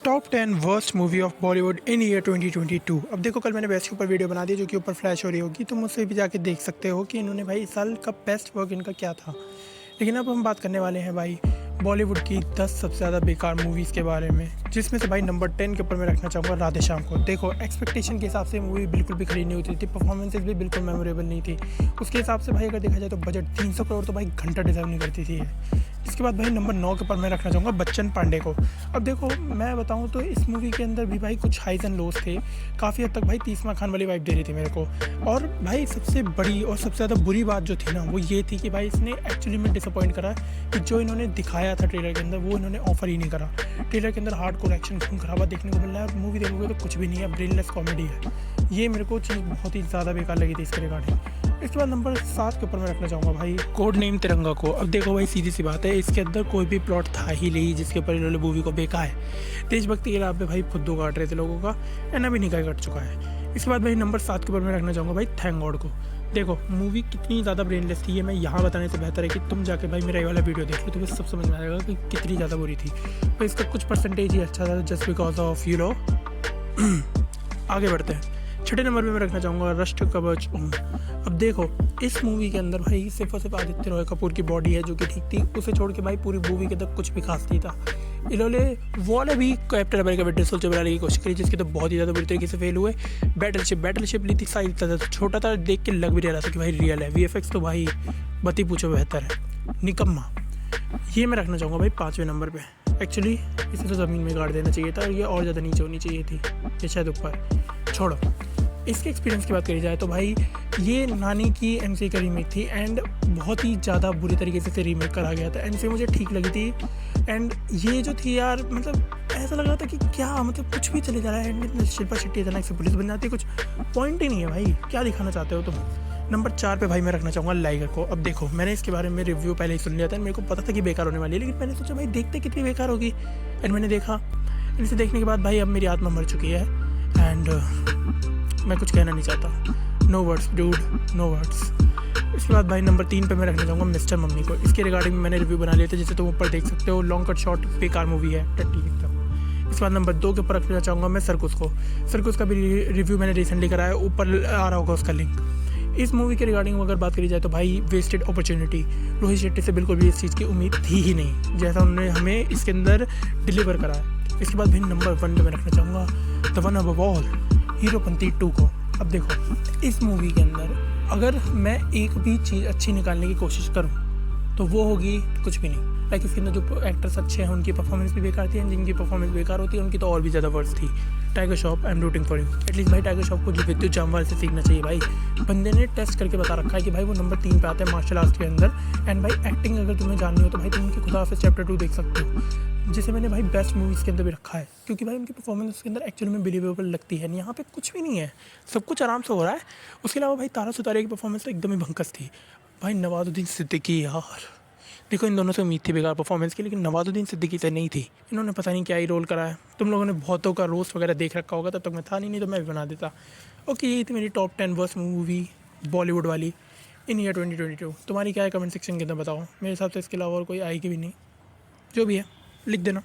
Top 10 worst movie of Bollywood in year 2022। अब देखो, कल मैंने बेस्ट के ऊपर वीडियो बना दी जो कि ऊपर फ्लैश हो रही होगी, तो मुझसे भी जाके देख सकते हो कि इन्होंने भाई इस साल का बेस्ट वर्क इनका क्या था। लेकिन अब हम बात करने वाले हैं भाई बॉलीवुड की 10 सबसे ज़्यादा बेकार मूवीज़ के बारे में, जिसमें से भाई नंबर 10 के ऊपर मैं रखना चाहूँगा राधे श्याम को। देखो, एक्सपेक्टेशन के हिसाब से मूवी बिल्कुल भी खरीद नहीं होती थी, परफॉर्मेंसेज भी बिल्कुल मेमोरेबल नहीं थी। उसके हिसाब से भाई अगर देखा जाए तो बजट 300 करोड़ तो भाई घंटा डिजर्व नहीं करती थी। इसके बाद भाई नंबर 9 के ऊपर मैं रखना चाहूँगा बच्चन पांडे को। अब देखो, मैं बताऊँ तो इस मूवी के अंदर भी भाई कुछ हाइज एंड लोज थे, काफ़ी हद तक भाई तीसरा खान वाली वाइब दे रही थी मेरे को। और भाई सबसे बड़ी और सबसे ज़्यादा बुरी बात जो थी ना, वो ये थी कि भाई इसने एक्चुअली में डिसअपॉइंट करा कि जो इन्होंने दिखाया था ट्रेलर के अंदर वो इन्होंने ऑफर ही नहीं करा। ट्रेलर के अंदर हार्डकोर एक्शन खून खराबा देखने को मिल रहा है, मूवी देखोगे तो कुछ भी नहीं है, ब्रेनलेस कॉमेडी है। ये मेरे को चीज़ बहुत ही ज़्यादा बेकार लगी थी इसके रिगार्डिंग। इसके बाद नंबर 7 के ऊपर मैं रखना चाहूँगा भाई कोड नेम तिरंगा को। अब देखो भाई, सीधी सी बात है, इसके अंदर कोई भी प्लॉट था ही नहीं जिसके ऊपर इन्होंने मूवी को बेका है। देशभक्ति के नाम पे भाई फुद्दू काट रहे थे लोगों का, एंड अभी निकाय कट चुका है। इसके बाद भाई नंबर 7 के ऊपर मैं रखना चाहूँगा भाई थैंक गॉड को। देखो, मूवी कितनी ज़्यादा ब्रेनलेस थी, ये मैं यहाँ बताने से बेहतर है कि तुम जाके भाई मेरा ये वाला वीडियो देख लो, तो बस सब समझ में आएगा कि कितनी ज़्यादा बुरी थी। तो इसका कुछ परसेंटेज ही अच्छा था, just because of you know. आगे बढ़ते हैं। छठे नंबर पे मैं रखना चाहूँगा राष्ट्र कवच ओम। अब देखो, इस मूवी के अंदर भाई सिर्फ और सिर्फ आदित्य रॉय कपूर की बॉडी है जो कि ठीक थी, उसे छोड़ के भाई पूरी मूवी के अंदर कुछ भी खास नहीं था। इन्होंने वॉल भी कैप्टन अमेरिका विंटर सोल्जर बनाने की कोशिश करी, जिसके तो बहुत ही ज़्यादा बुरी तरीके से फेल हुए। बैटलशिप ली थी, साइज था छोटा था, देख के लग भी रहा था कि भाई रियल है। वीएफएक्स तो भाई बती पूछो बेहतर है, निकम्मा। ये मैं रखना चाहूँगा भाई 5वें नंबर पे। एक्चुअली इसे तो ज़मीन में गाड़ देना चाहिए था, और ये और ज़्यादा नीचे होनी चाहिए थी, ये शायद ऊपर। छोड़ो, इसके एक्सपीरियंस की बात करी जाए तो भाई ये नानी की एमसी का रीमेक थी, एंड बहुत ही ज़्यादा बुरी तरीके से रीमेक करा गया था। एमसी मुझे ठीक लगी थी, एंड ये जो थी यार, मतलब ऐसा लग रहा था कि क्या मतलब कुछ भी चले जा रहा है। एंड शिल्पा शेट्टी अचानक से पुलिस बन जाती है, कुछ पॉइंट ही नहीं है भाई, क्या दिखाना चाहते हो तुम। नंबर 4 पे भाई मैं रखना चाहूँगा लाइगर को। अब देखो, मैंने इसके बारे में रिव्यू पहले ही सुन लिया था, मेरे को पता था कि बेकार होने वाली है, लेकिन मैंने सोचा भाई देखते कितनी बेकार होगी, एंड मैंने देखा। इसे देखने के बाद भाई अब मेरी आत्मा मर चुकी है, एंड मैं कुछ कहना नहीं चाहता। No words dude, no words. इसके बाद भाई नंबर 3 पे मैं रखना चाहूँगा मिस्टर मम्मी को। इसके रिगार्डिंग मैंने रिव्यू बना लिया था, जिसे तुम ऊपर देख सकते हो। लॉन्ग कट शॉर्ट बेकार मूवी है, टट्टी एकदम। इसके बाद नंबर 2 के ऊपर रखना चाहूँगा मैं सर्कुस को। सर्कुस का भी रिव्यू मैंने रिसेंटली कराया, ऊपर आ रहा होगा उसका लिंक। इस मूवी के रिगार्डिंग अगर बात करी जाए तो भाई वेस्टेड अपॉर्चुनिटी। रोहित शेट्टी से बिल्कुल भी इस चीज़ की उम्मीद थी ही नहीं, जैसा उन्होंने हमें इसके अंदर डिलीवर कराया। इसके बाद भाई नंबर 1 पे मैं रखना चाहूँगा the one above all, Heropanti 2 को। अब देखो, इस मूवी के अंदर अगर मैं एक भी चीज़ अच्छी निकालने की कोशिश करूँ तो वो होगी कुछ भी नहीं। लाइक इसके अंदर जो एक्टर्स अच्छे हैं उनकी परफॉर्मेंस भी बेकार थी, एंड जिनकी परफॉर्मेंस बेकार होती है उनकी तो और भी ज़्यादा वर्स थी। Tiger Shroff, I am rooting for you. At least भाई टाइगर श्रॉफ को जो विद्युत जामवाल से सीखना चाहिए भाई। बंदे ने टेस्ट करके बता रखा है कि भाई वो नंबर 3 पे आते हैं मार्शल आर्ट्स के अंदर। एंड भाई एक्टिंग अगर तुम्हें जाननी हो तो भाई तुम उनकी खुदा हाफिज़ चैप्टर 2 देख सकते हो, जिसे मैंने भाई बेस्ट मूवीज़ के अंदर भी रखा है, क्योंकि भाई उनकी परफॉर्मेंस उसके अंदर एक्चुअली में बिलीवेबल लगती है। यहाँ पे कुछ भी नहीं है, सब कुछ आराम से हो रहा है। उसके अलावा भाई तारा सुतारिया की परफॉर्मेंस तो एकदम ही भंकस थी। भाई नवाजुद्दीन सिद्दीकी, यार देखो, इन दोनों से उम्मीद थी बेकार परफॉर्मेंस की, लेकिन नवाजुद्दीन सिद्दीकी से नहीं थी। इन्होंने पता नहीं क्या ही रोल करा है। तुम लोगों ने बहुतों का रोस्ट वगैरह देख रखा होगा, तब तक मैं था नहीं तो मैं भी बना देता। ओके, यही थी मेरी टॉप 10 वर्स्ट मूवी बॉलीवुड वाली इन ईयर 2022। तुम्हारी क्या है कमेंट सेक्शन के अंदर बताओ। मेरे हिसाब से इसके अलावा और कोई आएगी भी नहीं। जो भी है लिख देना।